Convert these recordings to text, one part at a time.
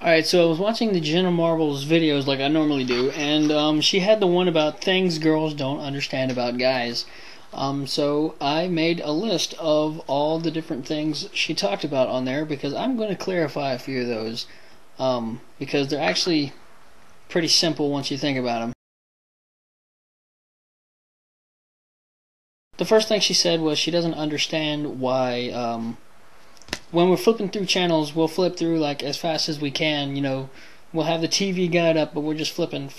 Alright, so I was watching the Jenna Marbles videos like I normally do, and she had the one about things girls don't understand about guys. So I made a list of all the different things she talked about on there because I'm going to clarify a few of those because they're actually pretty simple once you think about them. The first thing she said was she doesn't understand why when we're flipping through channels, we'll flip through like as fast as we can. We'll have the TV guide up, but we're just flipping.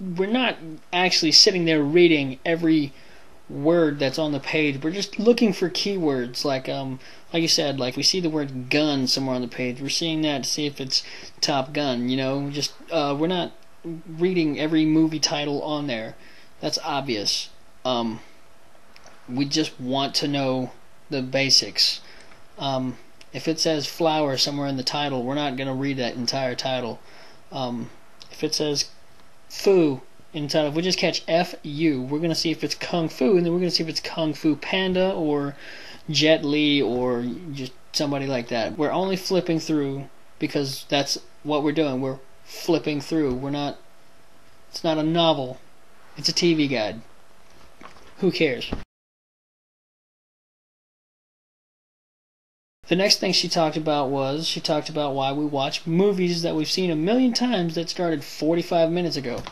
We're not actually sitting there reading every word that's on the page. We're just looking for keywords, like you said, like we see the word gun somewhere on the page. We're seeing that to see if it's Top Gun. We're not reading every movie title on there. That's obvious. We just want to know the basics. If it says flower somewhere in the title, we're not going to read that entire title. If it says Fu in the title, if we just catch F-U, we're going to see if it's Kung Fu, and then we're going to see if it's Kung Fu Panda or Jet Li or just somebody like that. We're only flipping through because that's what we're doing. We're flipping through. It's not a novel. It's a TV guide. Who cares? The next thing she talked about why we watch movies that we've seen a million times that started 45 minutes ago.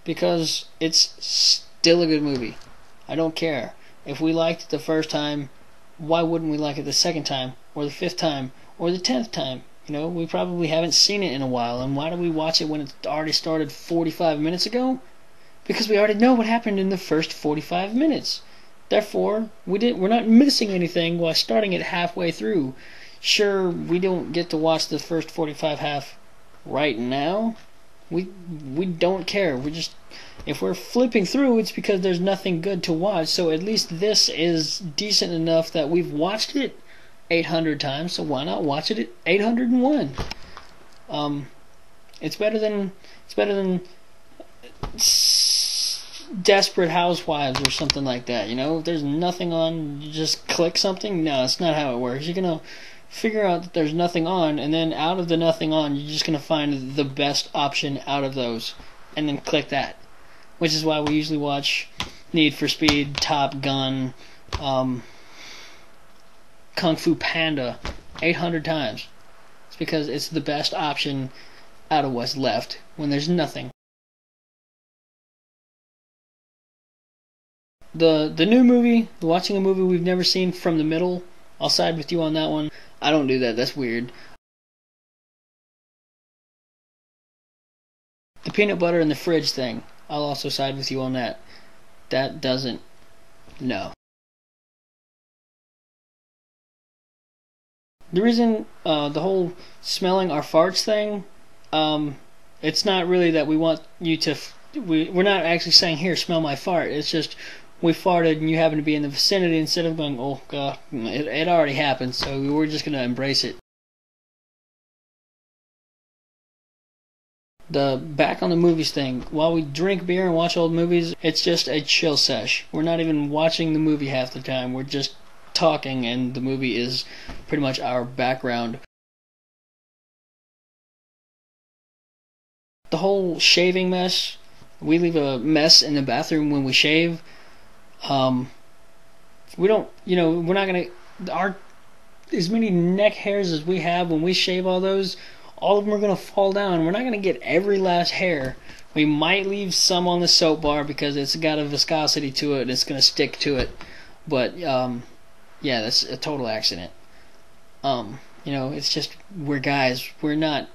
Because it's still a good movie. I don't care. If we liked it the first time, why wouldn't we like it the second time, or the fifth time, or the 10th time? We probably haven't seen it in a while, and why do we watch it when it already started 45 minutes ago? Because we already know what happened in the first 45 minutes. Therefore, we're not missing anything while starting it halfway through. Sure, we don't get to watch the first 45 half right now. We don't care. If we're flipping through, it's because there's nothing good to watch. So at least this is decent enough that we've watched it 800 times. So why not watch it at 801? It's better than Desperate Housewives or something like that. If there's nothing on, you just click something. No, that's not how it works. You're gonna figure out that there's nothing on, and then out of the nothing on, you're just gonna find the best option out of those, and then click that. Which is why we usually watch Need for Speed, Top Gun, Kung Fu Panda 800 times. It's because it's the best option out of what's left when there's nothing. The new movie, watching a movie we've never seen from the middle, I'll side with you on that one. I don't do that. That's weird. The peanut butter in the fridge thing, I'll also side with you on that. That doesn't... No. The reason, the whole smelling our farts thing, it's not really that we want you to... We're not actually saying, here, smell my fart. It's just... we farted and you happen to be in the vicinity, instead of going, oh god, it already happened, so we're just going to embrace it. The back on the movies thing, while we drink beer and watch old movies, it's just a chill sesh. We're not even watching the movie half the time, we're just talking, and the movie is pretty much our background. The whole shaving mess, we leave a mess in the bathroom when we shave. We don't, we're not gonna, as many neck hairs as we have, when we shave all those, all of them are gonna fall down. We're not gonna get every last hair. We might leave some on the soap bar because it's got a viscosity to it and it's gonna stick to it. But, yeah, that's a total accident. It's just, we're guys. We're not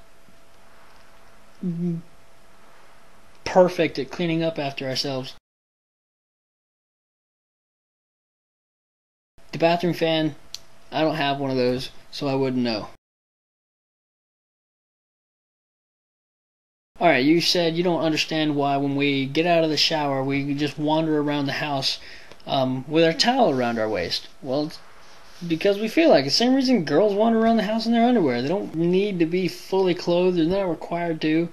perfect at cleaning up after ourselves. The bathroom fan, I don't have one of those, so I wouldn't know. Alright, you said you don't understand why when we get out of the shower, we just wander around the house with our towel around our waist. Well, it's because we feel like it. Same reason girls wander around the house in their underwear. They don't need to be fully clothed. They're not required to.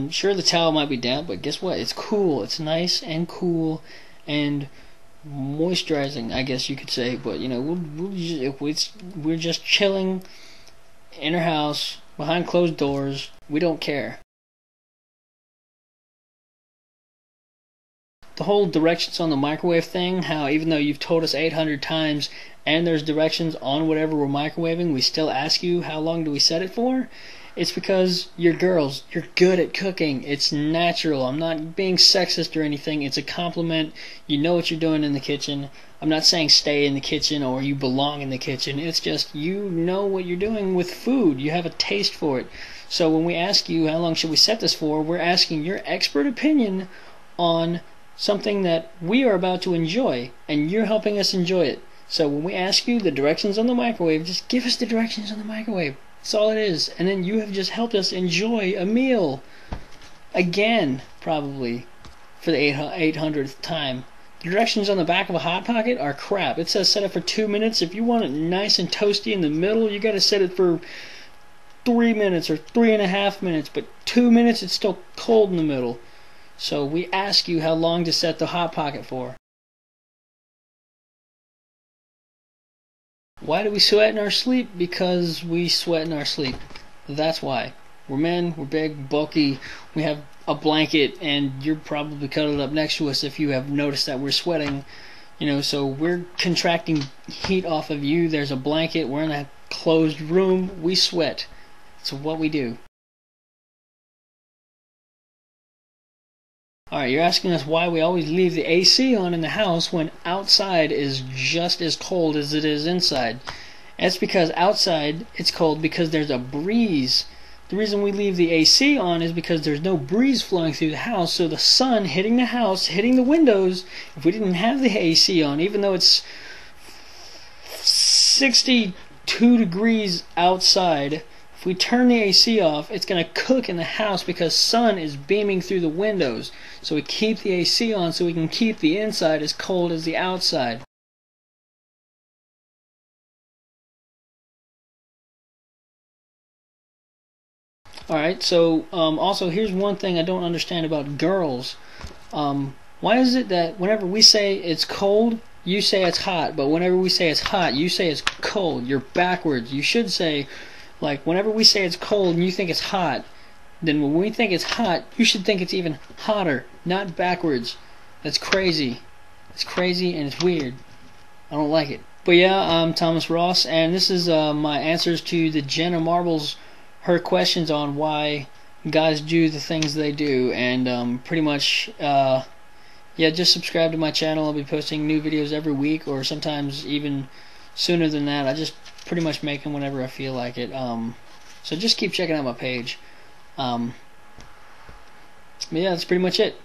Sure, the towel might be damp, but guess what? It's cool. It's nice and cool and moisturizing, I guess you could say. But we're just chilling in her house, behind closed doors. We don't care. The whole directions on the microwave thing, how even though you've told us 800 times and there's directions on whatever we're microwaving, we still ask you how long do we set it for? It's because you're girls. You're good at cooking. It's natural. I'm not being sexist or anything. It's a compliment. You know what you're doing in the kitchen. I'm not saying stay in the kitchen or you belong in the kitchen. It's just you know what you're doing with food. You have a taste for it. So when we ask you how long should we set this for, we're asking your expert opinion on something that we are about to enjoy, and you're helping us enjoy it. So when we ask you the directions on the microwave, just give us the directions on the microwave. That's all it is. And then you have just helped us enjoy a meal. Again, probably, for the 800th time. The directions on the back of a Hot Pocket are crap. It says set it for 2 minutes. If you want it nice and toasty in the middle, you gotta set it for 3 minutes or 3.5 minutes. But 2 minutes, it's still cold in the middle. So we ask you how long to set the Hot Pocket for. Why do we sweat in our sleep? Because we sweat in our sleep. That's why. We're men, we're big, bulky, we have a blanket, and you're probably cuddled up next to us if you have noticed that we're sweating. You know, so we're contracting heat off of you. There's a blanket, we're in a closed room, we sweat. It's what we do. Alright, you're asking us why we always leave the AC on in the house when outside is just as cold as it is inside. That's because outside it's cold because there's a breeze. The reason we leave the AC on is because there's no breeze flowing through the house, so the sun hitting the house, hitting the windows, if we didn't have the AC on, even though it's 62 degrees outside, if we turn the AC off, it's going to cook in the house because sun is beaming through the windows. So we keep the AC on so we can keep the inside as cold as the outside. Alright, so also here's one thing I don't understand about girls. Why is it that whenever we say it's cold, you say it's hot, but whenever we say it's hot, you say it's cold? You're backwards. You should say, like, whenever we say it's cold and you think it's hot, then when we think it's hot, you should think it's even hotter, not backwards. That's crazy. It's crazy and it's weird. I don't like it. But yeah, I'm Thomas Ross, and this is my answers to the Jenna Marbles, her questions on why guys do the things they do. And pretty much, yeah, just subscribe to my channel. I'll be posting new videos every week, or sometimes even sooner than that. I just pretty much make them whenever I feel like it. So just keep checking out my page. But yeah, that's pretty much it.